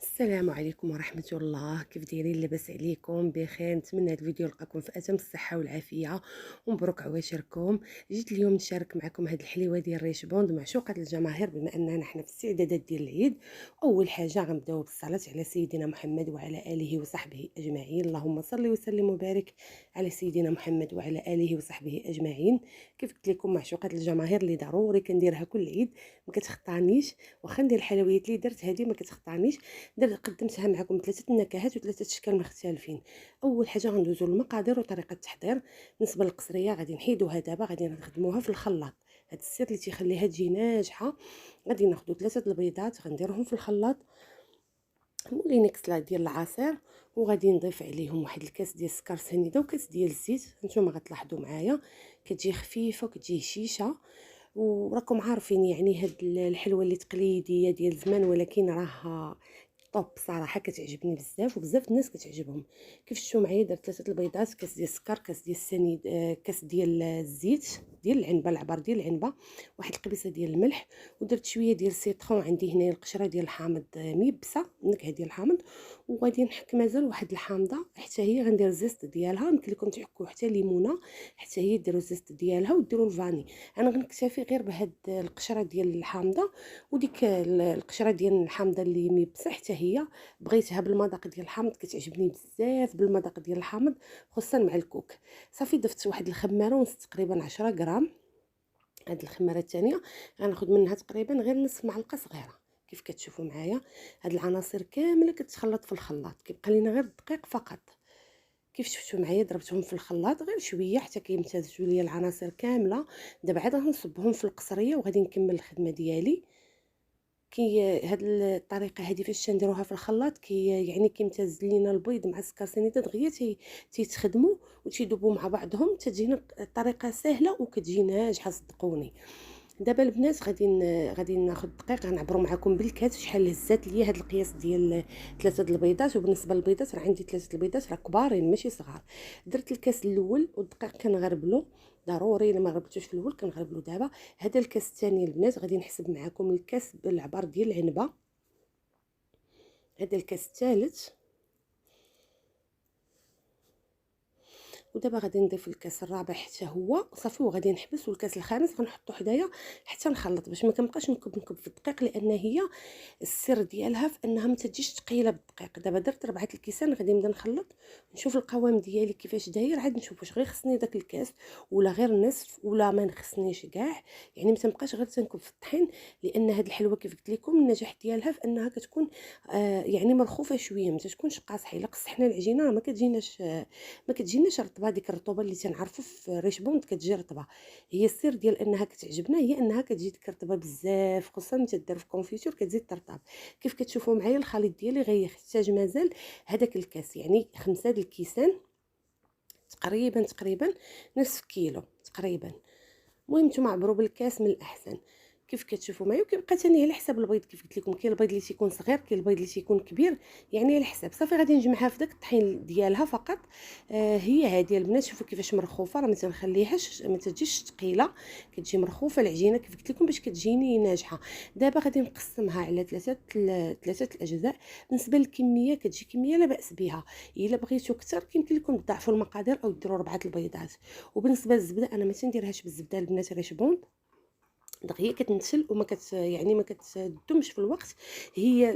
السلام عليكم ورحمة الله. كيف دايرين؟ لاباس عليكم؟ بخير. نتمنى هذا الفيديو يلقاكم في اتم الصحة والعافية ومبروك عواشركم. جيت اليوم نشارك معكم هذه الحليوة ديال ريش بوند معشوقة الجماهير، بما اننا حنا في الاستعدادات ديال العيد. اول حاجة غنبداو بالصلاة على سيدنا محمد وعلى اله وصحبه اجمعين. اللهم صل وسلم وبارك على سيدنا محمد وعلى اله وصحبه اجمعين. كيف قلت لكم معشوقة الجماهير اللي ضروري كنديرها كل عيد، ما كتخطانيش. واخا ندير الحلويات اللي درت هذه ما كتخطانيش. قدمتها معكم ثلاثه النكهات وثلاثه اشكال مختلفين. اول حاجه غندوزو للمقادير وطريقه التحضير. بالنسبه للقصريه غادي نحيدوها دابا، غادي نخدموها في الخلاط. هذا السر اللي تيخليها تجي ناجحه. غادي ناخذ ثلاثه البيضات غنديرهم في الخلاط، مولينكس ديال العصير، وغادي نضيف عليهم واحد الكاس ديال السكر سنيده وكاس ديال الزيت. نتوما غتلاحظوا معايا كتجي خفيفه وكتجي هشيشه. وراكم عارفين يعني هاد الحلوه اللي تقليديه ديال زمان، ولكن راها طوب صراحه، كتعجبني بزاف وبزاف الناس كتعجبهم. كيف شفتوا معايا درت ثلاثه البيضات، كاس ديال السكر، كاس ديال السنيد، كاس ديال الزيت ديال العنبه، العبار ديال العنبه، واحد القبيصه ديال الملح، ودرت شويه ديال السيترون. عندي هنايا القشره ديال الحامض ميبسه، النكهه ديال الحامض. وغادي نحك مازال واحد الحامضه حتى هي غندير الزيست ديالها. يمكن لكم تحكوا حتى ليمونه حتى هي ديروا الزيست ديالها وديروا الفاني. انا غنكتفي غير بهاد القشره ديال الحامضه، وديك القشره ديال الحامضه اللي ميبسه حتى هي بغيتها بالمذاق ديال الحامض، كتعجبني بزاف بالمذاق ديال الحامض، خصوصا مع الكوك. صافي ضفت واحد الخماره ونص، تقريبا 10 غرام. هاد الخماره الثانيه غناخذ منها تقريبا غير نصف معلقه صغيره. كيف كتشوفوا معايا هاد العناصر كامله كتخلط في الخلاط، كيبقى لينا غير الدقيق فقط. كيف شفتوا معايا ضربتهم في الخلاط غير شويه حتى كيمتزجوا ليا العناصر كامله. دابا عاد غنصبهم في القصريه وغادي نكمل الخدمه ديالي. هاد الطريقه هذه فاش نديروها في الخلاط يعني كيمتاز لينا البيض مع السكر سنيده دغيا تيتخدموا وتيذوبوا مع بعضهم، تجينا الطريقه سهله وكتجي ناجحه صدقوني. دابا البنات غادي ناخذ دقيق، غنعبروا معكم بالكاس شحال هزات ليا هاد القياس ديال ثلاثه البيضات. وبالنسبه للبيضات راه عندي ثلاثه البيضات راه كبارين ماشي صغار. درت الكاس الاول والدقيق كنغربلو، ضروري الا ما غربلتوش في الاول كنغربلو دابا. هذا الكاس الثاني البنات غادي نحسب معكم الكاس بالعبار ديال العنبه. هذا الكاس الثالث. ودابا غادي نضيف الكاس الرابع حتى هو صافي، وغادي نحبس. والكاس الخامس غنحطو حدايا حتى نخلط باش ما كنبقاش نكب في الدقيق، لان هي السر ديالها في انها ما تجيش ثقيله بالدقيق. دابا درت 4 الكيسان، غادي نبدا نخلط نشوف القوام ديالي كيفاش داير، عاد نشوف واش غير خصني داك الكاس ولا غير النصف ولا ما نخصنيش كاع. يعني ما تنبقاش غير تنكب في الطحين، لان هاد الحلوه كيف قلت لكم النجاح ديالها في انها كتكون يعني مرخوفه شويه، ما تكونش قاصحه. الا قصحنا العجينه ما كتجيناش ما كتجيناش رطبه. ديك الرطوبه اللي تنعرفوا في ريش بوند كتجي رطبه. هي السر ديال انها كتعجبنا هي انها كتجي ديك رطبه بزاف، خصوصا ملي تدار في الكونفيتور كتزيد ترطب. كيف كتشوفوا معايا الخليط ديالي غيحتاج مازال هذاك الكاس، يعني 5 د الكيسان تقريبا نصف كيلو تقريبا. المهم نتوما عبروا بالكاس من الاحسن. كيف كتشوفوا معايا وكيبقى ثاني على حساب البيض. كيف قلت لكم كاين البيض اللي تيكون صغير، كاين البيض اللي تيكون كبير، يعني على حساب. صافي غادي نجمعها في داك الطحين ديالها فقط. هي هذه البنات شوفوا كيفاش مرخوفه، راه ما تنخليهاش ما تجيش ثقيله، كتجي مرخوفه العجينه كيف قلت لكم باش كتجيني ناجحه. دابا غادي نقسمها على ثلاثه الاجزاء. بالنسبه للكميه كتجي كميه لا باس بها. الا بغيتو اكثر يمكن لكم تضاعفوا المقادير او ديروا 4 البيضات. وبالنسبه للزبده انا ما تنديرهاش بالزبده البنات ريش بوند، دغيا كتنتشل وما يعني ما كتدومش في الوقت. هي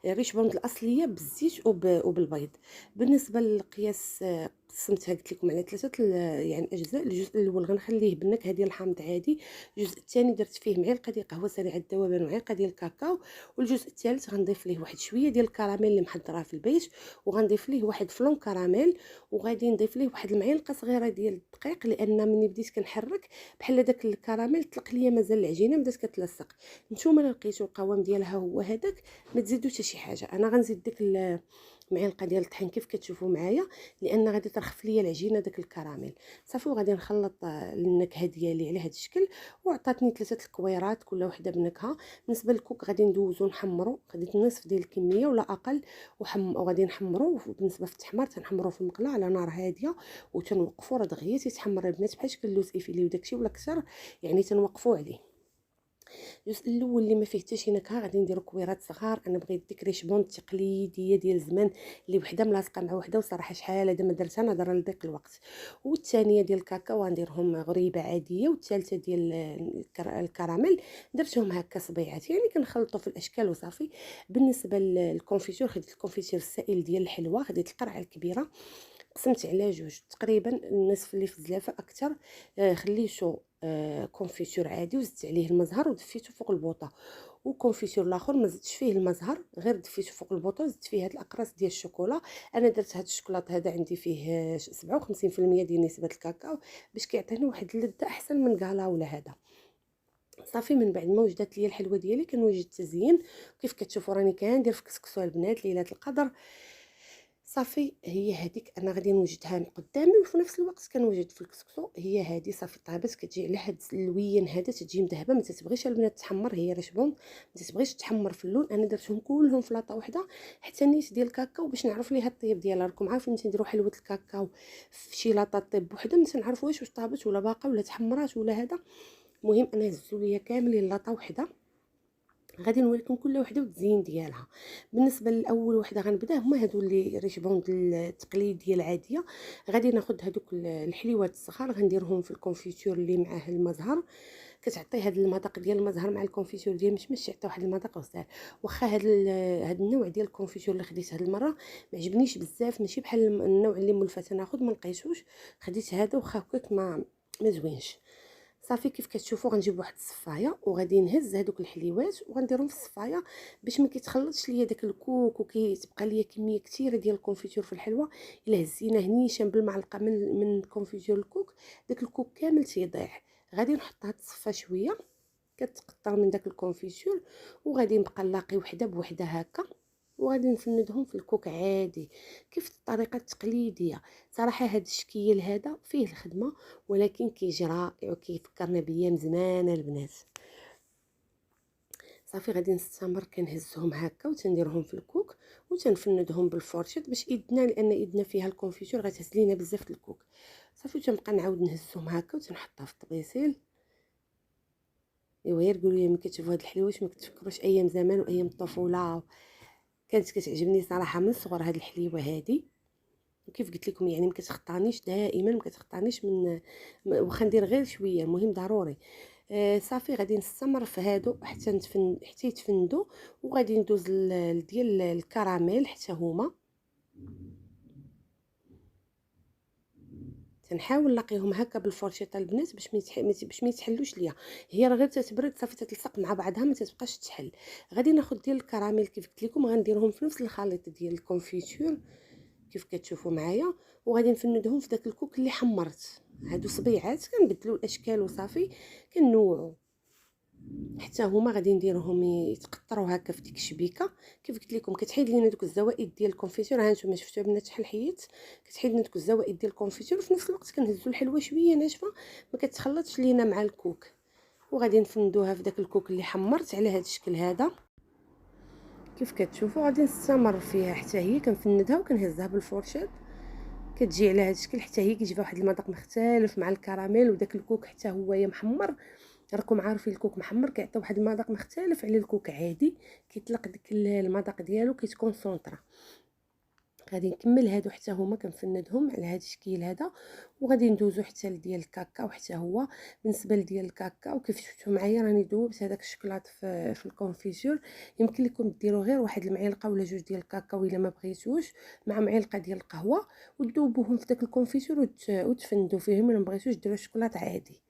الريش بوند الاصليه بالزيت وبالبيض. بالنسبه للقياس قسمتها قلت لكم على ثلاثه يعني اجزاء. الجزء الاول غنخليه بالنكهه ديال الحامض عادي، الجزء الثاني درت فيه معلقه ديال قهوه سريعه الذوبان ومعلقه ديال الكاكاو، والجزء الثالث غنضيف ليه واحد شويه ديال الكراميل اللي محضراه في البيت، وغنضيف ليه واحد فلون كراميل، وغادي نضيف ليه واحد المعلقه صغيره ديال الدقيق، لان ملي بديت كنحرك بحال داك الكراميل طلق ليا مازال العجينه بدات كتلصق. نتوما لقيتوا القوام ديالها هو هذاك ما تزيدوا حتى شي حاجه. انا غنزيد ديك معلقه ديال الطحين كيف كتشوفوا معايا، لان غادي ترخف ليا العجينه داك الكراميل. صافي وغادي نخلط النكهه ديالي على هذا الشكل. وعطاتني 3 الكويرات كل وحده بنكهه. بالنسبه للكوك غادي ندوزو نحمرو، خديت نصف ديال الكميه ولا اقل، وغادي نحمرو. بالنسبه في التحمار تنحمرو في المقله على نار هاديه وتنوقفوا، راه دغيا تيتحمر البنات بحال شكل اللوز ايفيلي وداكشي ولا كثر، يعني تنوقفوا عليه. الجزء الاول اللي ما فيه حتى شي نكهه غادي نديرو كويرات صغار. انا بغيت ديك ريشبون التقليديه ديال زمان اللي وحده ملاصقه مع وحده، وصراحه شحال هذا ما درتها نظرا لذاك الوقت. والثانيه ديال الكاكاو غنديرهم غريبه عاديه، والثالثه ديال الكراميل درتهم هكا صبيعات، يعني كنخلطو في الاشكال وصافي. بالنسبه للكونفيتور خديت الكونفيتور السائل ديال الحلوه، خديت القرعه الكبيره قسمت على جوج تقريبا، النصف اللي في الزلافه اكثر خليته كونفيتور عادي وزدت عليه المزهر ودفيته فوق البوطه. وكونفيتور الاخر ما زدتش فيه المزهر، غير دفيته فوق البوطه وزدت فيه هاد الاقراص ديال الشوكولا. انا درت هاد الشوكولاط هذا عندي فيه 57% ديال نسبه الكاكاو باش كيعطيني واحد اللذه احسن من كالا ولا هذا. صافي من بعد ما وجدت ليا الحلوه ديالي كنوجد التزيين. كيف كتشوفوا راني كندير في كسكسو البنات ليله القدر. صافي هي هذيك انا غادي نوجدها من قدامي، وفي نفس الوقت كنوجد في الكسكسو هي هذه. صافي طابت كتجي على هاد اللوين هذا تتجي مذهبه، ما تتبغيش البنات تحمر، هي رشبون ما تتبغيش تحمر في اللون. انا درتهم كلهم في لاطه وحده حتى نيت ديال الكاكاو باش نعرف ليها الطيب ديالها. راكم عارفين ملي نديروا حلوه الكاكاو في شي لاطه طيب بوحده ما تنعرفوش واش طابت ولا باقا ولا تحمرات ولا هذا. المهم انا هزوا ليا كاملين لاطه وحده، غادي نوريكم كل وحده والتزيين ديالها. بالنسبه للاول وحده غنبدا هما هادو اللي ريشبون التقليديه العاديه. غادي ناخذ هادوك الحليوات الصغار غنديرهم في الكونفيتور اللي معاه المزهر، كتعطي هاد المذاق ديال المزهر مع الكونفيتور ديال مشمش، يعطي واحد المذاق غزال. واخا هاد النوع ديال الكونفيتور اللي خديت هاد المره ما عجبنيش بزاف، ماشي بحال النوع اللي مولفه ناخذ ما لقيتوش، خديت هذا واخا هكاك ما زوينش. صافي كيف كتشوفوا غنجيب واحد الصفايه وغادي نهز هذوك الحليوات وغنديرهم في الصفايه باش ما كيتخلطش ليا داك الكوك وكيتبقى ليا كميه كثيره ديال الكونفيتور في الحلوه. الا هزيناه نيشان بالمعلقه من كونفيتور الكوك داك الكوك كامل تيضيع. غادي نحطها تصفى شويه كتقطر من داك الكونفيتور، وغادي نبقى نلاقي وحده بوحده هكا وغادي نفندهم في الكوك عادي كيف الطريقه التقليديه. صراحه هذا الشكل هذا فيه الخدمه ولكن كيجي رائع وكيفكرنا بايام زمان البنات. صافي غادي نستمر كنهزهم هكا وتنديرهم في الكوك وتنفندهم بالفورشيط باش ايدنا، لان ايدنا فيها الكونفيتور غتهز لينا بزاف الكوك. صافي تنبقى نعاود نهزهم هكا وتنحطها في الطبيسيل. ايوا غير قولوا لي ملي كتشوفوا هاد الحلويات ما كتفكروش ايام زمان وايام الطفوله؟ كانت كتعجبني صراحه من الصغر هاد الحليوه هادي. وكيف قلت لكم يعني ما كتخطانيش دائما، ما كتخطانيش واخا ندير غير شويه، المهم ضروري. صافي غادي نستمر في هادو حتى يتفندوا، وغادي ندوز ديال الكراميل حتى هما تنحاول نلاقيهم هكا بالفرشيطه البنات باش ما يتحلوش ليا. هي راه غير تتبرد صافي تتلصق مع بعضها ما تتبقاش تحل. غادي ناخذ ديال الكراميل كيف قلت لكم غنديرهم في نفس الخليط ديال الكونفيتور كيف كتشوفوا معايا، وغادي نفندهم في داك الكوك اللي حمرت. هادو صبيعات كنبدلوا الاشكال وصافي كنوعوا حتى هما غادي نديرهم يتقطروا هكا في ديك الشبيكه. كيف قلت لكم كتحيد لينا دوك الزوائد ديال الكونفيتور، ها نتوما شفتوا بنات شحال حيت كتحيد لنا دوك الزوائد ديال الكونفيتور، وفي نفس الوقت كنهزوا الحلوه شويه ناشفه ما كتخلطش لينا مع الكوك. وغادي نفندوها في داك الكوك اللي حمرت على هذا الشكل هذا. كيف كتشوفوا غادي نستمر فيها حتى هي كنفندها وكنهزها بالفورشيط، كتجي على هذا الشكل حتى هي كيجي واحد المذاق مختلف مع الكراميل وداك الكوك حتى هو محمر. راكم عارفين الكوك محمر كيعطي واحد المذاق مختلف على الكوك عادي، كيطلق داك المذاق ديالو كيتكونسونطرا. غادي نكمل هادو حتى هما كنفندهم على هذا الشكل هذا. وغادي ندوزو حتى لديال الكاكاو حتى هو. بالنسبه لديال الكاكاو كيف شفتوا معايا راني دوبت هذاك الشكلاط في الكونفيتور. يمكن لكم ديروا غير واحد المعلقه ولا جوج ديال الكاكاو الا ما بغيتوش مع معلقه ديال القهوه وتذوبوهم في داك الكونفيتور وتفندوا فيهم. الا ما بغيتوش ديروا الشكلاط عادي.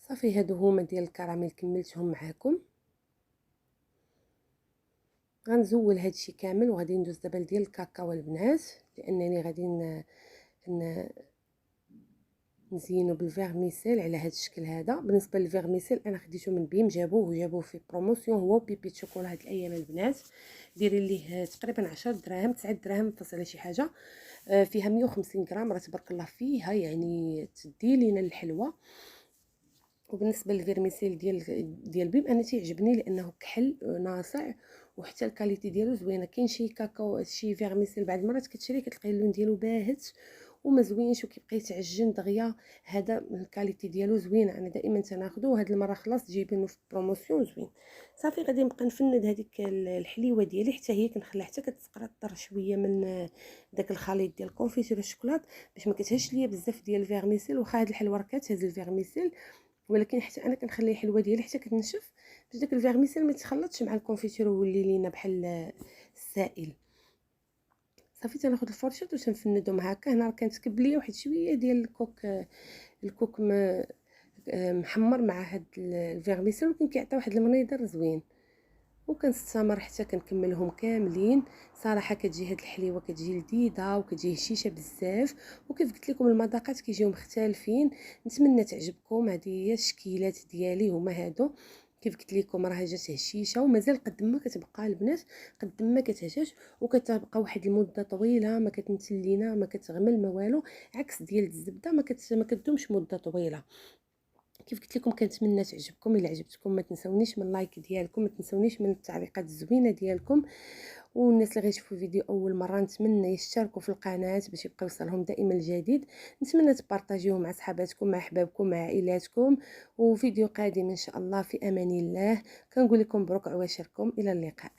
صافي هادو هما ديال الكراميل كملتهم معاكم. غنزول هادشي كامل وغادي ندوز دابا ديال الكاكاو البنات، لانني غادي نزينو بالفيرميسيل على هذا الشكل هذا. بالنسبه للفيرميسيل انا خديته من بيم، جابوه في بروموسيون هو بيبي شوكولا هاد الايام البنات. ديري ليه تقريبا 10 دراهم 9 دراهم فاصله شي حاجه. فيها 150 غرام راه تبارك الله فيها يعني تدي لينا الحلوه. وبالنسبه للفيرميسيل ديال بيم انا تيعجبني لانه كحل ناصع، وحتى الكاليتي ديالو زوينه. كاين شي كاكاو شي فيرميسيل بعض المرات كتشري كتلقاي اللون ديالو باهت وما زوينش وكيبقى يتعجن دغيا. هذا الكاليتي ديالو زوينه، انا دائما تناخذو. هاد المره خلاص جايبينه في بروموسيون زوين. صافي غادي نبقى نفند هذيك الحليوه ديالي حتى هي كنخليها حتى كتقرطر شويه من داك الخليط ديال الكونفيتور الشوكولات باش ما كتهش ليا بزاف ديال الفيرميسيل. واخا هاد الحلوه راه كتهز الفيرميسيل، ولكن حتى انا كنخلي الحلوه ديالي حتى كتنشف باش داك الفيرميسيل ما يتخلطش مع الكونفيتور ويولي لينا بحال السائل. صافي تناخذ الفرشاط وتنفندهم هكا. هنا راه كنتكب ليا واحد شويه ديال الكوك محمر مع هاد الفيرميسيل، ولكن كيعطي واحد المنيضر زوين. وكنستمر حتى كنكملهم كاملين. صراحه كتجي هاد الحليوه كتجي لذيذه وكتجي هشيشه بزاف، وكيف قلت لكم المذاقات كيجيو مختلفين. نتمنى تعجبكم. هذه هي الشكيلات ديالي هما هادو. كيف قلت لكم راه جات هشيشه ومازال قد ما كتبقى البنات، قد ما كتهشاش وكتبقى واحد المده طويله، ما كتنتلينا ما كتغمل ما والو، عكس ديال الزبده ما كتدومش مده طويله. كيف قلت لكم كنتمنى تعجبكم. الا عجبتكم ما تنسونيش من اللايك ديالكم، ما تنسونيش من التعليقات الزوينه ديالكم. والناس اللي غيشوفوا الفيديو اول مره نتمنى يشتركوا في القناه باش يبقى يوصلهم دائما الجديد. نتمنى تبارطاجيوه مع صحاباتكم مع احبابكم مع عائلاتكم. وفيديو قادم ان شاء الله في امان الله. كنقول لكم مبروك عواشركم، الى اللقاء.